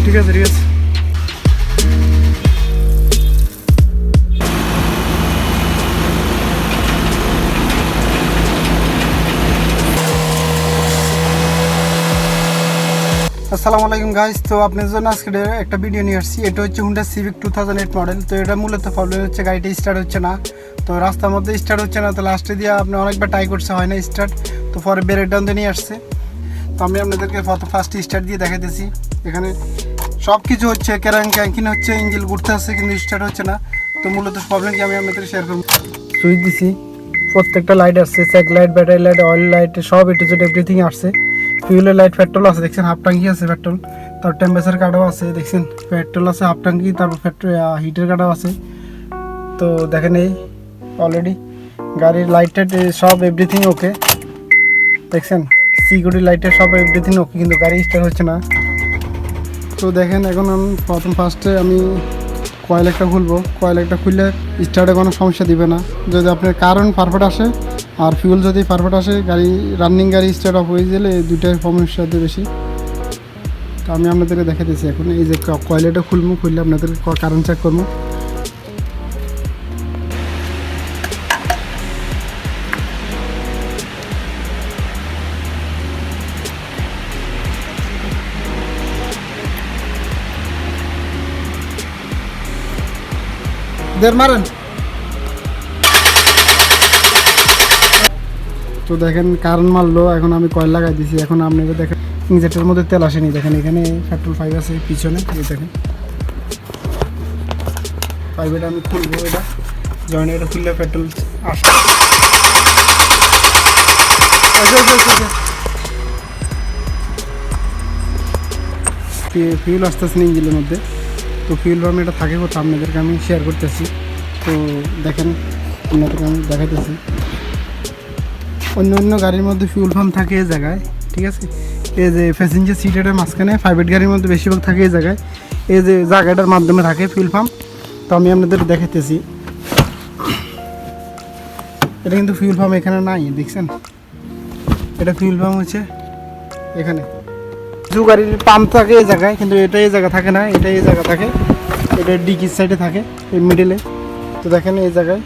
ঠিক আছে ঠিক আছে। আসসালামু আলাইকুম গাইস, তো আপনাদের জন্য আজকে একটা ভিডিও নিয়ে আসছি। এটা হচ্ছে হুন্ডা সিভিক 2008 মডেল। তো এটা মূলত প্রবলেম হচ্ছে গাড়িটা স্টার্ট হচ্ছে না। তো রাস্তার মধ্যে স্টার্ট হচ্ছে না, তো লাস্টে দিয়ে আপনি অনেকবার ট্রাই করছে, হয় না স্টার্ট। তো পরে ব্রেক ডাউন দিয়ে নিয়ে আসছে। তো আমি আপনাদেরকে ফার্স্ট স্টার্ট দিয়ে দেখাইতেছি। এখানে সব কিছু হচ্ছে, ক্যাঙ্কিন হচ্ছে, ইঞ্জিন ঘুরতে আসছে, কিন্তু স্টার্ট হচ্ছে না। তো মূলত প্রবলেম কি আমি আপনাদের শেয়ার করবো। সুইচ দিছি, প্রত্যেকটা লাইট আসছে, check light, battery light, oil light, সব একটু এভরিথিং আসছে। ফিউলের লাইট, পেট্রোল আছে দেখছেন, হাফ ট্যাঙ্কি আছে পেট্রোল। তারপর টেম্পারেচার কার্ডও আছে দেখছেন, পেট্রোল আছে হাফ ট্যাঙ্কি, তারপর হিটের কার্ডও আছে। তো দেখেন এই অলরেডি গাড়ির লাইট টাইট সব এভরিথিং ওকে দেখছেন, সিকিউরিটি লাইটের সব এভরিথিং ওকে, কিন্তু গাড়ি স্টার্ট হচ্ছে না। তো দেখেন এখন আমি ফার্স্টে আমি কয়েল একটা খুলবো। কয়েল একটা খুললে স্টার্টে কোনো সমস্যা দিবে না, যদি আপনার কারেন্ট পারফেক্ট আসে আর ফিউল যদি পারফেক্ট আসে, গাড়ি রানিং গাড়ি স্টার্ট অফ হয়ে গেলে দুইটাই সমস্যা বেশি। তো আমি আপনাদেরকে দেখাতেছি এখন। এই যে কয়েলটা খুলবো, খুললে আপনাদেরকে কারেন্ট চেক করবো। মারেন। তো দেখেন কারেন্ট মারলো, এখন আমি কয়েল লাগাই দিছি। এখন আপনাকে দেখেন ইঞ্জেক্টরের মধ্যে তেল আসেনি, দেখেন এখানে পেট্রোল পাইপ আছে পিছনে, এই দেখেন পাইপটা আমি খুলবো। এটা জয়েন্ট, এটা খুললে পেট্রোল আসে। ফিউল আসতেছে না ইঞ্জিনের মধ্যে। তো ফিউল পাম্প এটা থাকে কোথাও, আপনাদেরকে আমি শেয়ার করতেছি। তো দেখেন আপনাদেরকে আমি দেখাইতেছি। অন্য অন্য গাড়ির মধ্যে ফিউল পাম্প থাকে এই জায়গায়, ঠিক আছে। এই যে প্যাসেঞ্জার সিটের মাঝখানে প্রাইভেট গাড়ির মধ্যে বেশিরভাগ থাকে এই জায়গায়, এই যে জায়গাটার মাধ্যমে থাকে ফিউল পাম্প। তো আমি আপনাদের দেখাইতেছি, এটা কিন্তু ফিউল পাম্প এখানে নাই, দেখছেন। এটা ফিউল পাম্প হচ্ছে এখানে, কিছু গাড়ির পাম্প থাকে এই জায়গায়, কিন্তু এটা এই জায়গা থাকে না, এটা এই জায়গা থাকে, এটা ডিকির সাইডে থাকে, এই মিডলে। তো দেখেন এই জায়গায়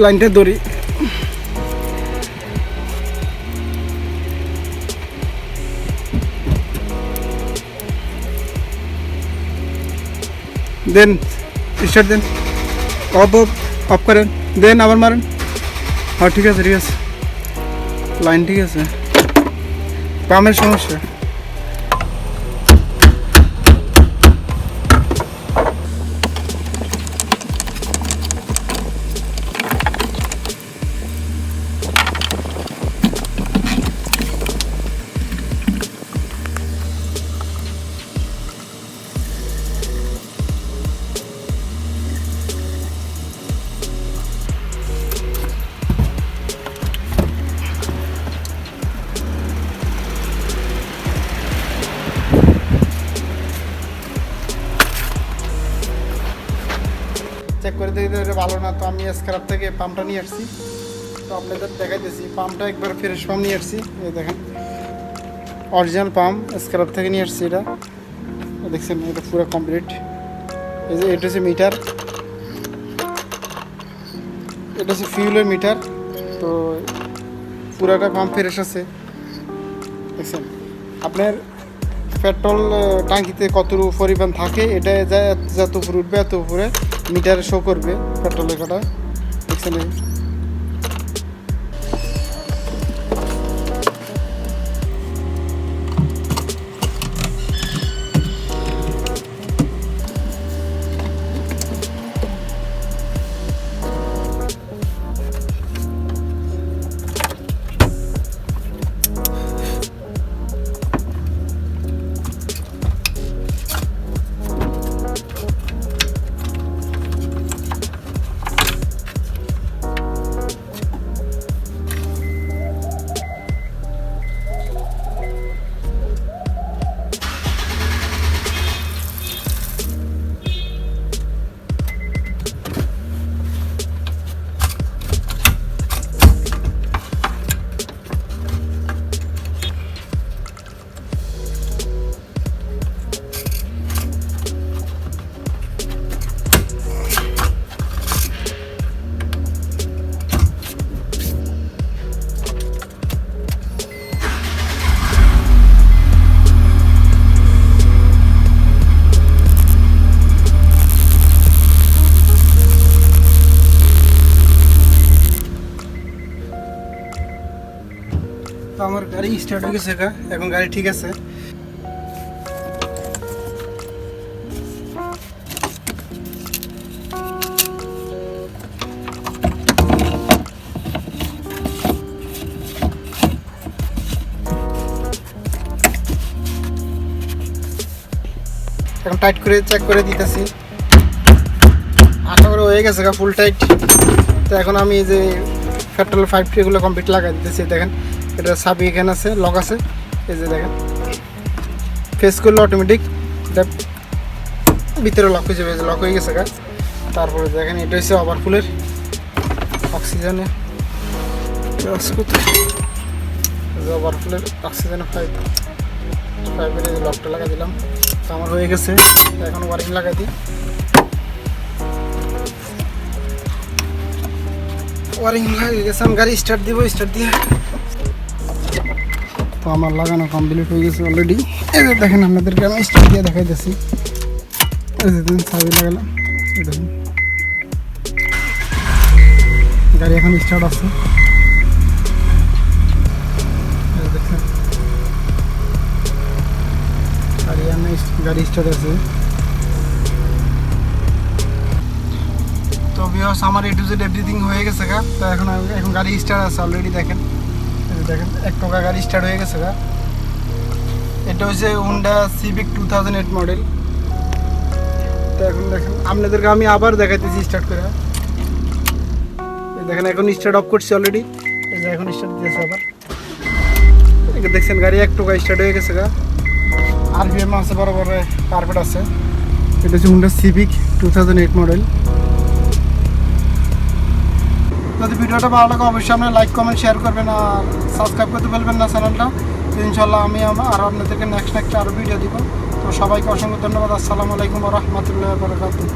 লাইনটা ধরি। দেন স্টার্ট দেন, অফ করেন, দেন আবার মারেন। হ্যাঁ ঠিক আছে ঠিক আছে, লাইন ঠিক আছে, পাম্পের সমস্যা। চেক করে দেখতে এটা ভালো না, তো আমি স্ক্র্যাপ থেকে পাম্পটা নিয়ে আসছি। তো আপনাদের দেখাইতেছি, পাম্পটা একবার ফ্রেশ পাম্প নিয়ে আসছি। এই দেখেন অরিজিনাল পাম্প, স্ক্র্যাপ থেকে নিয়ে আসছি। এটা দেখছেন, এটা পুরো কমপ্লিট। এই যে এটা হচ্ছে মিটার, এটা হচ্ছে ফিউলের মিটার। তো পুরাটা পাম্প ফ্রেশ আছে দেখছেন। আপনার পেট্রোল ট্যাঙ্কিতে কত পরিমাণ থাকে, এটা যত উপরে উঠবে এত উপরে মিটারে শো করবে পেট্রোলের কাটা, দেখছেন। তো আমার গাড়ি স্টার্ট হয়ে গেছে, এখন গাড়ি ঠিক আছে। এখন টাইট করে চেক করে দিতেছি, আশা করি হয়ে গেছে ফুল টাইট। তো এখন আমি এই যে পেট্রোল পাইপ এগুলো কমপ্লিট লাগাই দিতেছি। দেখেন এটা চাবি এখানে আছে, লক আছে, এই যে দেখেন ফেস করলে অটোমেটিক এটা ভিতরে লক হয়ে যাবে, লক হয়ে গেছে। তারপরে দেখেন এটা হচ্ছে ওভারফুলের অক্সিজেনে ওভারফুলের অক্সিজেনের পাইপের এই লকটা লাগাই দিলাম। তো আমার হয়ে গেছে, এখন ওয়ারিং লাগাই দিই। ওয়ারিং লাগিয়ে গেছে, আমি গাড়ি স্টার্ট দিব। স্টার্ট দিয়ে তো আমার লাগানো কমপ্লিট হয়ে গেছে অলরেডি। এই যে দেখেন আপনাদেরকে আমি স্টার্ট দিয়ে দেখাইতেছি। এই যে দিন চাবি লাগালাম, দেখুন গাড়ি এখন স্টার্ট আছে। দেখেন গাড়ি স্টার্ট আছে। তো ভিউয়ার্স আমার A to Z এভরিথিং হয়ে গেছে তো এখন গাড়ি স্টার্ট আছে অলরেডি। দেখেন এক টাকা গাড়ি স্টার্ট হয়ে গেছে এটা হচ্ছে হুন্ডা সিভিক 2008 মডেল। তো এখন দেখেন আপনাদেরকে আমি আবার দেখাইতেছি স্টার্ট করে। দেখেন এখন স্টার্ট অফ করছি অলরেডি, এই যে এখন স্টার্ট দিয়েছে আবার। দেখছেন গাড়ি এক টাকা স্টার্ট হয়ে গেছে RPM আছে, বরাবর কার্পেট আছে। এটা হচ্ছে হুন্ডা সিভিক 2008 মডেল। যদি ভিডিওটা ভালো লাগে অবশ্যই আপনারা লাইক কমেন্ট শেয়ার করবেন আর সাবস্ক্রাইব করতে ভুলবেন না চ্যানেলটা। তো ইনশাল্লাহ আমি আরও আপনাদেরকে নেক্সট আরও ভিডিও দিব। তো সবাইকে অসংখ্য ধন্যবাদ। আসসালামু আলাইকুম ওয়া রাহমাতুল্লাহি ওয়া বারাকাতুহু।